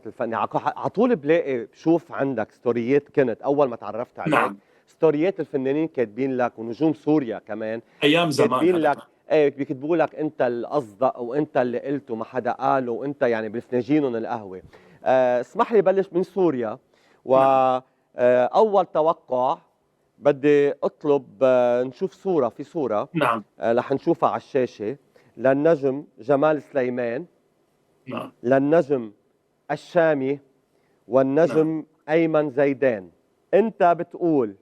الفني على طول بلاقي بشوف عندك ستوريات، كنت اول ما تعرفت عليك نعم. ستوريات الفنانين كاتبين لك ونجوم سوريا كمان ايام زمان كاتبين هذا. لك، ايه بيكتبوا لك انت الاصدق وانت اللي قلته ما حدا قاله وانت يعني بفناجينهم القهوه. اسمح لي بلش من سوريا. نعم. واول توقع بدي اطلب نشوف صوره في صوره نعم. رح نشوفها على الشاشه للنجم جمال سليمان، نعم. للنجم الشامي، نعم. والنجم أيمن زيدان. أنت بتقول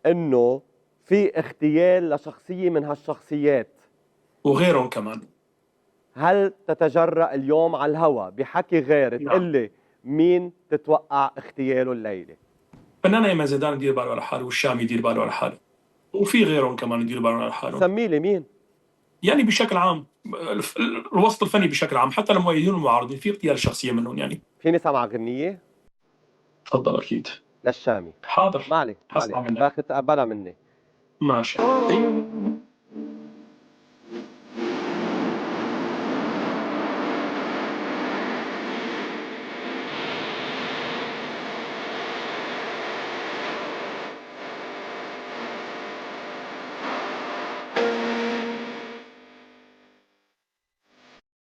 إنه في اغتيال لشخصية من هالشخصيات، وغيرهم كمان. هل تتجرأ اليوم على الهوا بحكي غير تقول نعم. لي مين تتوقع اغتياله الليلة؟ فنان ايمن زيدان يدير باله على حاله، والشام يدير باله على حاله، وفي غيرهم كمان يدير باله على حالهم. سمي لي مين؟ يعني بشكل عام الوسط الفني بشكل عام، حتى المؤيدين والمعارضين في اغتيال شخصيه منهم يعني. فيني سمع غنية تفضل اكيد. للشامي. حاضر. ما عليك ما عليك، حسمع منك. باخذ قبلها مني. ماشي.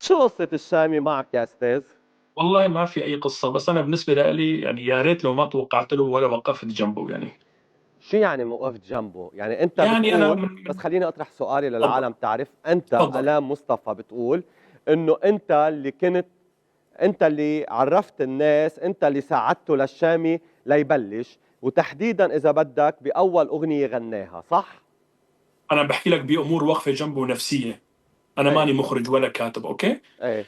شو قصة الشامي معك يا أستاذ؟ والله ما في اي قصه، بس انا بالنسبه لي يعني يا ريت لو ما توقعت له ولا وقفت جنبه يعني. شو يعني وقفت جنبه؟ يعني أنت يعني انا بتقول، بس خليني أطرح سؤالي تفضل. للعالم تعرف، أنت تفضل. ألام مصطفى بتقول إنه أنت اللي كنت، أنت اللي عرفت الناس، أنت اللي ساعدته للشامي ليبلش، وتحديدا إذا بدك بأول أغنية غناها، صح؟ انا بحكي لك بامور واقفه جنبه نفسيه. انا إيه ماني مخرج ولا كاتب، اوكي. إيه.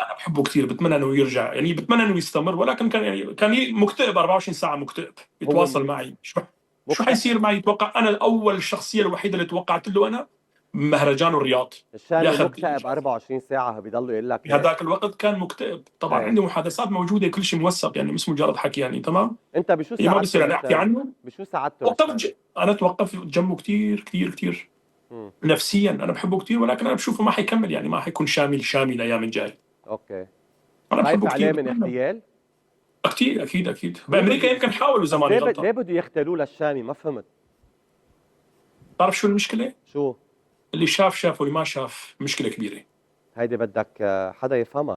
انا بحبه كثير، بتمنى انه يرجع، يعني بتمنى انه يستمر، ولكن كان يعني مكتئب 24 ساعه، مكتئب هو يتواصل معي. شو مكتئب. حيصير معي؟ يتوقع انا الاول الشخصيه الوحيده اللي توقعت له انا مهرجان الرياض الشامي ياخذ مكتئب 24 ساعة بيضلوا يقول لك هيك؟ بهذاك الوقت كان مكتئب طبعا. إيه. عندي محادثات موجوده، كل شيء موثق يعني، مش مجرد حكي يعني. تمام. أنت بشو هي ما ساعدته بصير يعني احكي للشامي؟ عنه. بشو ساعدته للشامي؟ انا توقفت جنبه كثير كثير كثير. مم. نفسيا انا بحبه كثير، ولكن انا بشوفه ما حيكمل يعني، ما حيكون شامل الايام الجاي. أوكي. انا خايف بحبه عليه كثير، من بتمنى. اغتيال؟ اكيد اكيد اكيد، ليه بامريكا بده، يمكن حاولوا بس زمان ليه غلطه. بده يغتالوه للشامي؟ ما فهمت. تعرف شو المشكله؟ شو؟ اللي شاف واللي ما شاف مشكله كبيره. هيدي بدك حدا يفهمها.